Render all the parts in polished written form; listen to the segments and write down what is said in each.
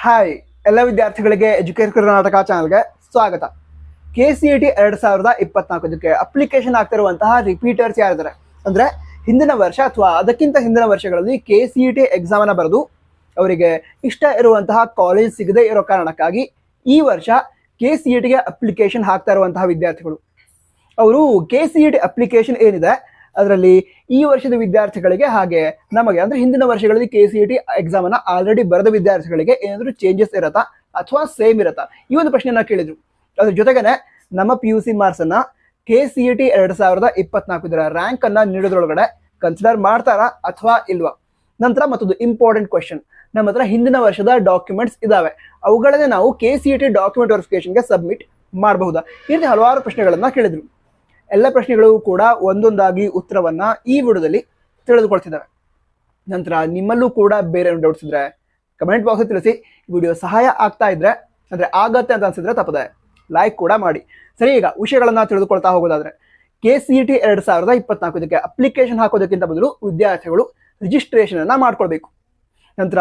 Hi ಎಲ್ಲ ವಿದ್ಯಾರ್ಥಿಗಳಿಗೆ educate Karnataka ಚಾನಲ್ಗೆ ಸ್ವಾಗತ. KCET 2024 ಅಪ್ಲಿಕೇಶನ್ ಆಗ್ತಿರುವಂತಹ ರಿಪೀಟರ್ಸ್ ಯಾರಿದ್ದಾರೆ ಅಂದ್ರೆ ಹಿಂದಿನ ವರ್ಷ ಅಥವಾ ಅದಕ್ಕಿಂತ ಹಿಂದಿನ ವರ್ಷಗಳಲ್ಲಿ KCET ಎಕ್ಸಾಮ್ ಅನ್ನ ಬರೆದು ಅವರಿಗೆ ಇಷ್ಟ ಇರುವಂತಹ ಕಾಲೇಜ್ ಸಿಗದೆ ಇರೋ ಕಾರಣಕ್ಕಾಗಿ ಈ ವರ್ಷ KCET ಗೆ ಅಪ್ಲಿಕೇಶನ್ ಹಾಕ್ತಾ ಇರುವಂತಹ ವಿದ್ಯಾರ್ಥಿಗಳು ಅವರು KCET ಅಪ್ಲಿಕೇಶನ್ ಏನಿದೆ ಅದರಲ್ಲಿ ಈ ವರ್ಷದ ವಿದ್ಯಾರ್ಥಿಗಳಿಗೆ ಹಾಗೆ ನಮಗೆ ಅಂದ್ರೆ ಹಿಂದಿನ ವರ್ಷಗಳಲ್ಲಿ KCET ಎಕ್ಸಾಮ್ ಅನ್ನ ಆಲ್ರೆಡಿ ಬರೆದ ವಿದ್ಯಾರ್ಥಿಗಳಿಗೆ ಏನಾದರೂ ಚೇಂಜಸ್ ಇರತ್ತಾ ಅಥವಾ ಸೇಮ್ ಇರತ್ತಾ ಈ ಒಂದು ಪ್ರಶ್ನೆಯನ್ನ ಕೇಳಿದ್ರು. ಅದ್ರ ಜೊತೆಗೇನೆ ನಮ್ಮ PUC ಮಾರ್ಕ್ಸ್ ಅನ್ನ KCET 2024 ಇದರ ರ್ಯಾಂಕ್ ಅನ್ನ ನೀಡೋದ್ರೊಳಗಡೆ ಕನ್ಸಿಡರ್ ಮಾಡ್ತಾರಾ ಅಥವಾ ಇಲ್ವಾ. ನಂತರ ಮತ್ತೊಂದು ಇಂಪಾರ್ಟೆಂಟ್ ಕ್ವೆಶನ್, ನಮ್ಮ ಹತ್ರ ಹಿಂದಿನ ವರ್ಷದ ಡಾಕ್ಯುಮೆಂಟ್ಸ್ ಇದಾವೆ, ಅವುಗಳನ್ನೇ ನಾವು KCET ಡಾಕ್ಯುಮೆಂಟ್ ವೆರಿಫಿಕೇಶನ್ಗೆ ಸಬ್ಮಿಟ್ ಮಾಡಬಹುದಾ, ಈ ರೀತಿ ಹಲವಾರು ಪ್ರಶ್ನೆಗಳನ್ನ ಕೇಳಿದ್ರು. ಎಲ್ಲ ಪ್ರಶ್ನೆಗಳು ಕೂಡ ಒಂದೊಂದಾಗಿ ಉತ್ತರವನ್ನ ಈ ವಿಡಿಯೋದಲ್ಲಿ ತಿಳಿದುಕೊಳ್ತಿದ್ದಾವೆ. ನಂತರ ನಿಮ್ಮಲ್ಲೂ ಕೂಡ ಬೇರೆ ಡೌಟ್ಸ್ ಇದ್ರೆ ಕಮೆಂಟ್ ಬಾಕ್ಸ್ ತಿಳಿಸಿ. ವಿಡಿಯೋ ಸಹಾಯ ಆಗ್ತಾ ಇದ್ರೆ ಅಂದ್ರೆ ಆಗತ್ತೆ ಅಂತ ಅನ್ಸಿದ್ರೆ ತಪ್ಪದೆ ಲೈಕ್ ಕೂಡ ಮಾಡಿ. ಸರಿ, ಈಗ ವಿಷಯಗಳನ್ನ ತಿಳಿದುಕೊಳ್ತಾ ಹೋಗೋದಾದ್ರೆ KCET 2024 ಅಪ್ಲಿಕೇಶನ್ ಹಾಕೋದಕ್ಕಿಂತ ಬದಲು ವಿದ್ಯಾರ್ಥಿಗಳು ರಿಜಿಸ್ಟ್ರೇಷನ್ ಅನ್ನ ಮಾಡ್ಕೊಳ್ಬೇಕು. ನಂತರ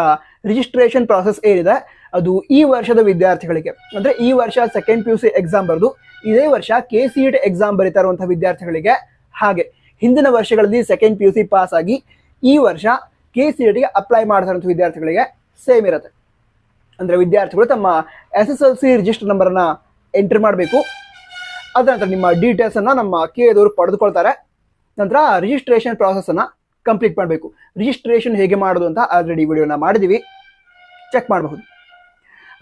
ರಿಜಿಸ್ಟ್ರೇಷನ್ ಪ್ರಾಸೆಸ್ ಏನಿದೆ ಅದು ಈ ವರ್ಷದ ವಿದ್ಯಾರ್ಥಿಗಳಿಗೆ ಅಂದ್ರೆ ಈ ವರ್ಷ ಸೆಕೆಂಡ್ PUC ಎಕ್ಸಾಮ್ ಬರೆದು ಇದೇ ವರ್ಷ KCET ಎಕ್ಸಾಮ್ ಬರೀತಾ ಇರುವಂತಹ ವಿದ್ಯಾರ್ಥಿಗಳಿಗೆ ಹಾಗೆ ಹಿಂದಿನ ವರ್ಷಗಳಲ್ಲಿ ಸೆಕೆಂಡ್ PUC ಪಾಸ್ ಆಗಿ ಈ ವರ್ಷ KCET ಗೆ ಅಪ್ಲೈ ಮಾಡ್ತಾ ಇರುವಂತಹ ವಿದ್ಯಾರ್ಥಿಗಳಿಗೆ ಸೇಮ್ ಇರುತ್ತೆ. ಅಂದ್ರೆ ವಿದ್ಯಾರ್ಥಿಗಳು ತಮ್ಮ SSLC ರಿಜಿಸ್ಟರ್ ನಂಬರ್ ಅನ್ನ ಎಂಟ್ರಿ ಮಾಡಬೇಕು. ಅದ ನಂತರ ನಿಮ್ಮ ಡೀಟೇಲ್ಸ್ ಅನ್ನ ನಮ್ಮ KA ಪಡೆದುಕೊಳ್ತಾರೆ. ನಂತರ ರಿಜಿಸ್ಟ್ರೇಷನ್ ಪ್ರಾಸೆಸ್ ಅನ್ನ ಕಂಪ್ಲೀಟ್ ಮಾಡಬೇಕು. ರಿಜಿಸ್ಟ್ರೇಷನ್ ಹೇಗೆ ಮಾಡೋದು ಅಂತ ಆಲ್ರೆಡಿ ವಿಡಿಯೋನ ಮಾಡಿದೀವಿ, ಚೆಕ್ ಮಾಡಬಹುದು.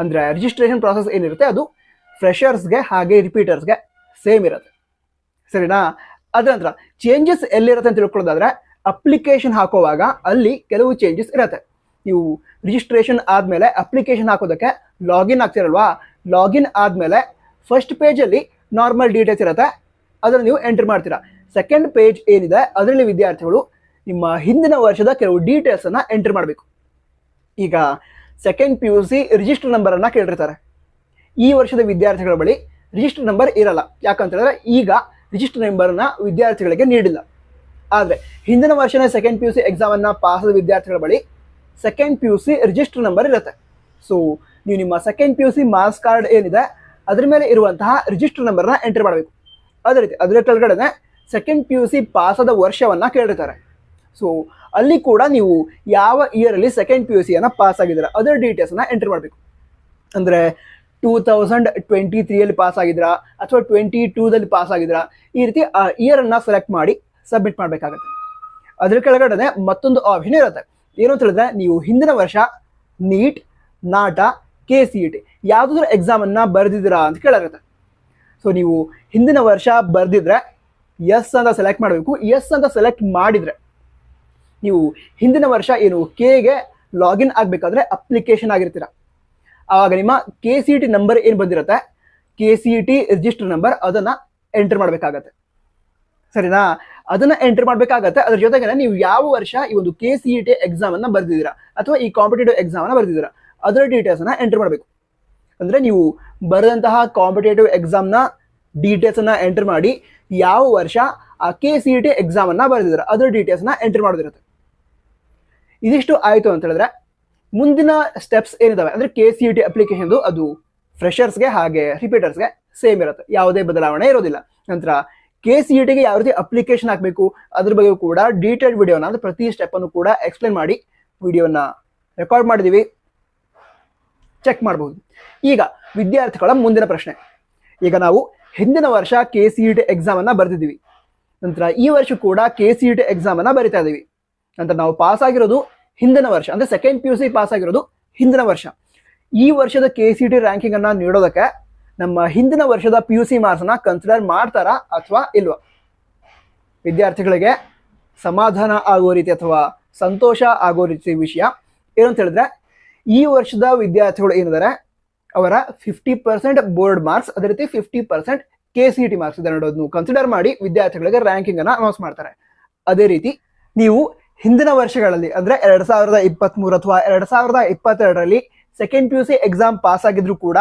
ಅಂದ್ರೆ ರಿಜಿಸ್ಟ್ರೇಷನ್ ಪ್ರಾಸೆಸ್ ಏನಿರುತ್ತೆ ಅದು ಫ್ರೆಷರ್ಸ್ಗೆ ಹಾಗೆ ರಿಪೀಟರ್ಸ್ಗೆ ಸೇಮ್ ಇರುತ್ತೆ, ಸರಿನಾ. ಅದ್ರ ನಂತರ ಚೇಂಜಸ್ ಎಲ್ಲಿರುತ್ತೆ ಅಂತ ತಿಳ್ಕೊಳ್ಳೋದಾದ್ರೆ ಅಪ್ಲಿಕೇಶನ್ ಹಾಕುವಾಗ ಅಲ್ಲಿ ಕೆಲವು ಚೇಂಜಸ್ ಇರುತ್ತೆ. ನೀವು ರಿಜಿಸ್ಟ್ರೇಷನ್ ಆದಮೇಲೆ ಅಪ್ಲಿಕೇಶನ್ ಹಾಕೋದಕ್ಕೆ ಲಾಗಿನ್ ಆಗ್ತಿರಲ್ವಾ, ಲಾಗಿನ್ ಆದಮೇಲೆ ಫಸ್ಟ್ ಪೇಜಲ್ಲಿ ನಾರ್ಮಲ್ ಡೀಟೇಲ್ಸ್ ಇರುತ್ತೆ, ಅದನ್ನು ನೀವು ಎಂಟ್ರಿ ಮಾಡ್ತೀರಾ. ಸೆಕೆಂಡ್ ಪೇಜ್ ಏನಿದೆ ಅದರಲ್ಲಿ ವಿದ್ಯಾರ್ಥಿಗಳು ನಿಮ್ಮ ಹಿಂದಿನ ವರ್ಷದ ಕೆಲವು ಡೀಟೇಲ್ಸ್ ಅನ್ನ ಎಂಟ್ರಿ ಮಾಡಬೇಕು. ಈಗ ಸೆಕೆಂಡ್ PUC ರಿಜಿಸ್ಟರ್ ನಂಬರ್ ಅನ್ನ ಕೇಳಿರ್ತಾರೆ. ಈ ವರ್ಷದ ವಿದ್ಯಾರ್ಥಿಗಳ ಬಳಿ ರಿಜಿಸ್ಟರ್ ನಂಬರ್ ಇರಲ್ಲ, ಯಾಕಂತ ಹೇಳಿದ್ರೆ ಈಗ ರಿಜಿಸ್ಟರ್ ನಂಬರ್ನ ವಿದ್ಯಾರ್ಥಿಗಳಿಗೆ ನೀಡಿಲ್ಲ. ಆದರೆ ಹಿಂದಿನ ವರ್ಷನೇ ಸೆಕೆಂಡ್ PUC ಎಕ್ಸಾಮ್ ಅನ್ನ ಪಾಸ್ ಆದ ವಿದ್ಯಾರ್ಥಿಗಳ ಬಳಿ ಸೆಕೆಂಡ್ PUC ರಿಜಿಸ್ಟರ್ ನಂಬರ್ ಇರುತ್ತೆ. ಸೊ ನೀವು ನಿಮ್ಮ ಸೆಕೆಂಡ್ PUC ಮಾರ್ಕ್ಸ್ ಕಾರ್ಡ್ ಏನಿದೆ ಅದ್ರ ಮೇಲೆ ಇರುವಂತಹ ರಿಜಿಸ್ಟರ್ ನಂಬರ್ನ ಎಂಟ್ರಿ ಮಾಡಬೇಕು. ಅದೇ ರೀತಿ ಅದರ ಕೆಳಗಡೆ ಸೆಕೆಂಡ್ PUC ಪಾಸ್ ಆದ ವರ್ಷವನ್ನ ಕೇಳಿರ್ತಾರೆ. ಸೊ ಅಲ್ಲಿ ಕೂಡ ನೀವು ಯಾವ ಇಯರಲ್ಲಿ ಸೆಕೆಂಡ್ PUC ಅನ್ನ ಪಾಸ್ ಆಗಿದ್ದೀರಾ ಅದರ ಡೀಟೇಲ್ಸ್ ಅನ್ನ ಎಂಟ್ರಿ ಮಾಡಬೇಕು. ಅಂದ್ರೆ 2023 ಪಾಸ್ ಆಗಿದ್ರಾ ಅಥವಾ 22 ಪಾಸ್ ಆಗಿದ್ರಾ, ಈ ರೀತಿ ಆ ಇಯರ್ ಅನ್ನ ಸೆಲೆಕ್ಟ್ ಮಾಡಿ ಸಬ್ಮಿಟ್ ಮಾಡಬೇಕಾಗುತ್ತೆ. ಅದ್ರ ಕೆಳಗಡೆ ಮತ್ತೊಂದು ಆಪ್ಷನ್ ಇರುತ್ತೆ, ಏನು ಅಂತ ಹೇಳಿದ್ರೆ ನೀವು ಹಿಂದಿನ ವರ್ಷ ನೀಟ್, ನಾಟ, KCET ಯಾವುದಾದ್ರೂ ಎಕ್ಸಾಮ್ ಅನ್ನ ಬರೆದಿದ್ದೀರಾ ಅಂತ ಕೇಳಿರುತ್ತೆ. ಸೊ ನೀವು ಹಿಂದಿನ ವರ್ಷ ಬರೆದಿದ್ರೆ ಎಸ್ ಅಂತ ಸೆಲೆಕ್ಟ್ ಮಾಡಬೇಕು. ಎಸ್ ಅಂತ ಸೆಲೆಕ್ಟ್ ಮಾಡಿದ್ರೆ ನೀವು ಹಿಂದಿನ ವರ್ಷ ಏನು ಕೆಗೆ ಲಾಗಿನ್ ಆಗಬೇಕಾದ್ರೆ ಅಪ್ಲಿಕೇಶನ್ ಆಗಿರ್ತೀರ, ಆವಾಗ ನಿಮ್ಮ KCET ನಂಬರ್ ಏನು ಬಂದಿರುತ್ತೆ KCET ರಿಜಿಸ್ಟರ್ ನಂಬರ್ ಅದನ್ನ ಎಂಟರ್ ಮಾಡಬೇಕಾಗತ್ತೆ, ಸರಿನಾ. ಅದನ್ನ ಎಂಟರ್ ಮಾಡಬೇಕಾಗತ್ತೆ. ಅದ್ರ ಜೊತೆಗೆ ನೀವು ಯಾವ ವರ್ಷ ಈ ಒಂದು KCET ಎಕ್ಸಾಮ್ ಅನ್ನ ಬರೆದಿದ್ದೀರಾ ಅಥವಾ ಈ ಕಾಂಪಿಟೇಟಿವ್ ಎಕ್ಸಾಮ್ ಅನ್ನ ಬರೆದಿದ್ದೀರಾ ಅದರ ಡೀಟೇಲ್ಸ್ ಅನ್ನ ಎಂಟರ್ ಮಾಡಬೇಕು. ಅಂದ್ರೆ ನೀವು ಬರೆದಂತಹ ಕಾಂಪಿಟೇಟಿವ್ ಎಕ್ಸಾಮ್ನ ಡೀಟೇಲ್ಸ್ ಅನ್ನ ಎಂಟರ್ ಮಾಡಿ ಯಾವ ವರ್ಷ ಆ KCET ಎಕ್ಸಾಮ್ ಅನ್ನ ಬರೆದಿದ್ದೀರಾ ಅದರ ಡೀಟೇಲ್ಸ್ ನ ಎಂಟರ್ ಮಾಡೋದಿರುತ್ತೆ. ಇದಿಷ್ಟು ಆಯ್ತು ಅಂತ ಹೇಳಿದ್ರೆ ಮುಂದಿನ ಸ್ಟೆಪ್ಸ್ ಏನಿದಾವೆ ಅಂದ್ರೆ KCET ಅಪ್ಲಿಕೇಶನ್ ಅದು ಫ್ರೆಷರ್ಸ್ಗೆ ಹಾಗೆ ರಿಪೀಟರ್ಸ್ಗೆ ಸೇಮ್ ಇರುತ್ತೆ, ಯಾವುದೇ ಬದಲಾವಣೆ ಇರೋದಿಲ್ಲ. ನಂತರ KCET ಗೆ ಯಾವ ರೀತಿ ಅಪ್ಲಿಕೇಶನ್ ಹಾಕಬೇಕು ಅದ್ರ ಬಗ್ಗೆ ಕೂಡ ಡೀಟೇಲ್ ವಿಡಿಯೋನ ಅಂದ್ರೆ ಪ್ರತಿ ಸ್ಟೆಪ್ ಅನ್ನು ಕೂಡ ಎಕ್ಸ್ಪ್ಲೇನ್ ಮಾಡಿ ವಿಡಿಯೋನ ರೆಕಾರ್ಡ್ ಮಾಡಿದೀವಿ, ಚೆಕ್ ಮಾಡಬಹುದು. ಈಗ ವಿದ್ಯಾರ್ಥಿಗಳ ಮುಂದಿನ ಪ್ರಶ್ನೆ, ಈಗ ನಾವು ಹಿಂದಿನ ವರ್ಷ KCET ಎಕ್ಸಾಮ್ ಅನ್ನ ಬರೆದಿದ್ದೀವಿ, ನಂತರ ಈ ವರ್ಷ ಕೂಡ KCET ಎಕ್ಸಾಮ್ ಅನ್ನ ಬರಿತಾ ಇದೀವಿ. ನಂತರ ನಾವು ಪಾಸ್ ಆಗಿರೋದು ಹಿಂದಿನ ವರ್ಷ ಅಂದ್ರೆ ಸೆಕೆಂಡ್ PUC ಪಾಸ್ ಆಗಿರೋದು ಹಿಂದಿನ ವರ್ಷ. ಈ ವರ್ಷದ KCET ರ್ಯಾಂಕಿಂಗ್ ಅನ್ನ ನೀಡೋದಕ್ಕೆ ನಮ್ಮ ಹಿಂದಿನ ವರ್ಷದ PUC ಮಾರ್ಕ್ಸ್ ಅನ್ನ ಕನ್ಸಿಡರ್ ಮಾಡ್ತಾರಾ ಅಥವಾ ಇಲ್ವಾ. ವಿದ್ಯಾರ್ಥಿಗಳಿಗೆ ಸಮಾಧಾನ ಆಗೋ ರೀತಿ ಅಥವಾ ಸಂತೋಷ ಆಗೋ ರೀತಿ ವಿಷಯ ಏನು ಅಂತ ಹೇಳಿದ್ರೆ ಈ ವರ್ಷದ ವಿದ್ಯಾರ್ಥಿಗಳು ಏನಿದ್ದಾರೆ ಅವರ 50% ಬೋರ್ಡ್ ಮಾರ್ಕ್ಸ್ ಅದೇ ರೀತಿ 50% KCET ಮಾರ್ಕ್ಸ್ ಇದನ್ನು ಕನ್ಸಿಡರ್ ಮಾಡಿ ವಿದ್ಯಾರ್ಥಿಗಳಿಗೆ ರ್ಯಾಂಕಿಂಗ್ ಅನ್ನ ಅನೌನ್ಸ್ ಮಾಡ್ತಾರೆ. ಅದೇ ರೀತಿ ನೀವು ಹಿಂದಿನ ವರ್ಷಗಳಲ್ಲಿ ಅಂದ್ರೆ 2023 ಅಥವಾ 2022ರಲ್ಲಿ ಸೆಕೆಂಡ್ PUC ಎಕ್ಸಾಮ್ ಪಾಸ್ ಆಗಿದ್ರು ಕೂಡ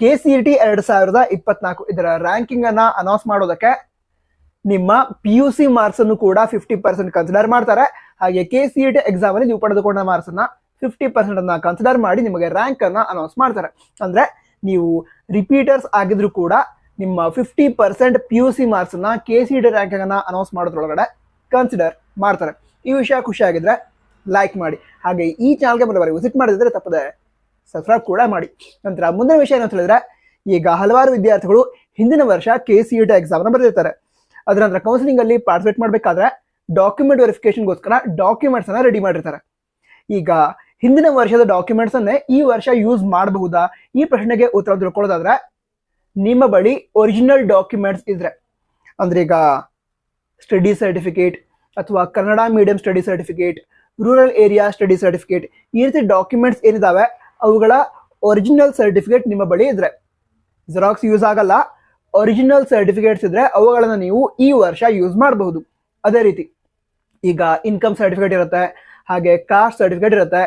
KCET 2024 ಇದರ ರ್ಯಾಂಕಿಂಗ್ ಅನ್ನ ಅನೌನ್ಸ್ ಮಾಡೋದಕ್ಕೆ ನಿಮ್ಮ PUC ಮಾರ್ಕ್ಸ್ ಅನ್ನು ಕೂಡ 50% ಕನ್ಸಿಡರ್ ಮಾಡ್ತಾರೆ. ಹಾಗೆ KCET ಎಕ್ಸಾಮ್ ಅಲ್ಲಿ ನೀವು ಪಡೆದುಕೊಂಡ ಮಾರ್ಕ್ಸ್ ಅನ್ನ 50% ಅನ್ನ ಕನ್ಸಿಡರ್ ಮಾಡಿ ನಿಮಗೆ ರ್ಯಾಂಕ್ ಅನ್ನ ಅನೌನ್ಸ್ ಮಾಡ್ತಾರೆ. ಅಂದ್ರೆ ನೀವು ರಿಪೀಟರ್ಸ್ ಆಗಿದ್ರು ಕೂಡ ನಿಮ್ಮ 50% PUC ಮಾರ್ಕ್ಸ್ ಅನ್ನ KCET ರ್ಯಾಂಕ್ ಅನ್ನ ಅನೌನ್ಸ್ ಮಾಡೋದ್ರೊಳಗಡೆ ಕನ್ಸಿಡರ್ ಮಾಡ್ತಾರೆ. ಈ ವಿಷಯ ಖುಷಿ ಆಗಿದ್ರೆ ಲೈಕ್ ಮಾಡಿ, ಹಾಗೆ ಈ ಚಾನಲ್ಗೆ ಮೊದಲವರೆಗೆ ವಿಸಿಟ್ ಮಾಡಿದ್ರೆ ತಪ್ಪದೆ ಸಬ್ಸ್ಕ್ರೈಬ್ ಕೂಡ ಮಾಡಿ. ನಂತರ ಮುಂದಿನ ವಿಷಯ ಏನಂತ ಹೇಳಿದ್ರೆ, ಈಗ ಹಲವಾರು ವಿದ್ಯಾರ್ಥಿಗಳು ಹಿಂದಿನ ವರ್ಷ KCET ಎಕ್ಸಾಮ್ನ ಬರೆದಿರ್ತಾರೆ. ಅದರ ನಂತರ ಕೌನ್ಸಿಲಿಂಗ್ ಅಲ್ಲಿ ಪಾರ್ಟಿಸಿಪೇಟ್ ಮಾಡಬೇಕಾದ್ರೆ ಡಾಕ್ಯುಮೆಂಟ್ ವೆರಿಫಿಕೇಶನ್ಗೋಸ್ಕರ ಡಾಕ್ಯುಮೆಂಟ್ಸ್ ಅನ್ನ ರೆಡಿ ಮಾಡಿರ್ತಾರೆ. ಈಗ ಹಿಂದಿನ ವರ್ಷದ ಡಾಕ್ಯುಮೆಂಟ್ಸ್ ಅನ್ನೇ ಈ ವರ್ಷ ಯೂಸ್ ಮಾಡಬಹುದಾ? ಈ ಪ್ರಶ್ನೆಗೆ ಉತ್ತರ ತಿಳ್ಕೊಳ್ಳೋದಾದ್ರೆ, ನಿಮ್ಮ ಬಳಿ ಒರಿಜಿನಲ್ ಡಾಕ್ಯುಮೆಂಟ್ಸ್ ಇದ್ರೆ, ಅಂದ್ರೆ ಈಗ ಸ್ಟಡಿ ಸರ್ಟಿಫಿಕೇಟ್ ಅಥವಾ Kannada medium study certificate, rural area study certificate, ಈ ರೀತಿ ಡಾಕ್ಯುಮೆಂಟ್ಸ್ ಏನಿದಾವೆ ಅವುಗಳ ಒರಿಜಿನಲ್ ಸರ್ಟಿಫಿಕೇಟ್ ನಿಮ್ಮ ಬಳಿ ಇದ್ರೆ, ಜೆರಾಕ್ಸ್ ಯೂಸ್ ಆಗಲ್ಲ, ಒರಿಜಿನಲ್ ಸರ್ಟಿಫಿಕೇಟ್ಸ್ ಇದ್ರೆ ಅವುಗಳನ್ನ ನೀವು ಈ ವರ್ಷ ಯೂಸ್ ಮಾಡಬಹುದು. ಅದೇ ರೀತಿ ಈಗ ಇನ್ಕಮ್ ಸರ್ಟಿಫಿಕೇಟ್ ಇರುತ್ತೆ, ಹಾಗೆ ಕಾಸ್ಟ್ ಸರ್ಟಿಫಿಕೇಟ್ ಇರುತ್ತೆ.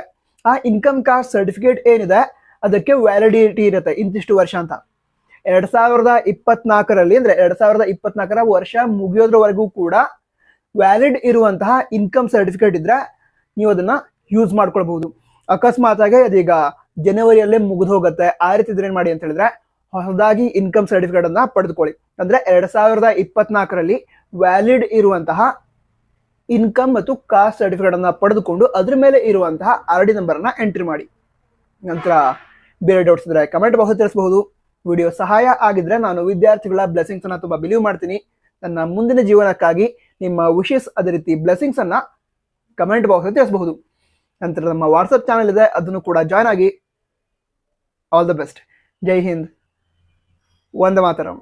ಆ ಇನ್ಕಮ್ ಕಾಸ್ಟ್ ಸರ್ಟಿಫಿಕೇಟ್ ಏನಿದೆ ಅದಕ್ಕೆ ವ್ಯಾಲಿಡಿಟಿ ಇರುತ್ತೆ ಇಂತಿಷ್ಟು ವರ್ಷ ಅಂತ. 2024ರಲ್ಲಿ ಅಂದ್ರೆ 2024ರ ವರ್ಷ ಮುಗಿಯೋದ್ರವರೆಗೂ ಕೂಡ ವ್ಯಾಲಿಡ್ ಇರುವಂತಹ ಇನ್ಕಮ್ ಸರ್ಟಿಫಿಕೇಟ್ ಇದ್ರೆ ನೀವು ಅದನ್ನ ಯೂಸ್ ಮಾಡ್ಕೊಳ್ಬಹುದು. ಅಕಸ್ಮಾತ್ ಆಗಿ ಅದೀಗ ಜನವರಿಯಲ್ಲೇ ಮುಗಿದು ಹೋಗುತ್ತೆ, ಆ ರೀತಿ ಇದ್ರೆ ಏನ್ ಮಾಡಿ ಅಂತ ಹೇಳಿದ್ರೆ ಹೊಸದಾಗಿ ಇನ್ಕಮ್ ಸರ್ಟಿಫಿಕೇಟ್ ಅನ್ನ ಪಡೆದುಕೊಳ್ಳಿ. ಅಂದ್ರೆ 2024ರಲ್ಲಿ ವ್ಯಾಲಿಡ್ ಇರುವಂತಹ ಇನ್ಕಮ್ ಮತ್ತು ಕಾಸ್ಟ್ ಸರ್ಟಿಫಿಕೇಟ್ ಅನ್ನ ಪಡೆದುಕೊಂಡು ಅದ್ರ ಮೇಲೆ ಇರುವಂತಹ RD ನಂಬರ್ ಅನ್ನ ಎಂಟ್ರಿ ಮಾಡಿ. ನಂತರ ಬೇರೆ ಡೌಟ್ಸ್ ಇದ್ರೆ ಕಮೆಂಟ್ ಬಾಕ್ಸ್ ತಿಳಿಸಬಹುದು. ವಿಡಿಯೋ ಸಹಾಯ ಆಗಿದ್ರೆ ನಾನು ವಿದ್ಯಾರ್ಥಿಗಳ ಬ್ಲೆಸಿಂಗ್ಸ್ ಅನ್ನ ತುಂಬಾ ಬಿಲೀವ್ ಮಾಡ್ತೀನಿ. ನನ್ನ ಮುಂದಿನ ಜೀವನಕ್ಕಾಗಿ ನಿಮ್ಮ ವಿಶಸ್ ಅದೇ ರೀತಿ ಬ್ಲೆಸಿಂಗ್ಸ್ ಅನ್ನ ಕಮೆಂಟ್ ಬಾಕ್ಸ್ ತಿಳಿಸಬಹುದು. ನಂತರ ನಮ್ಮ ವಾಟ್ಸಪ್ ಚಾನಲ್ ಇದೆ, ಅದನ್ನು ಕೂಡ ಜಾಯ್ನ್ ಆಗಿ. All the best. Jai Hind, Vande Mataram.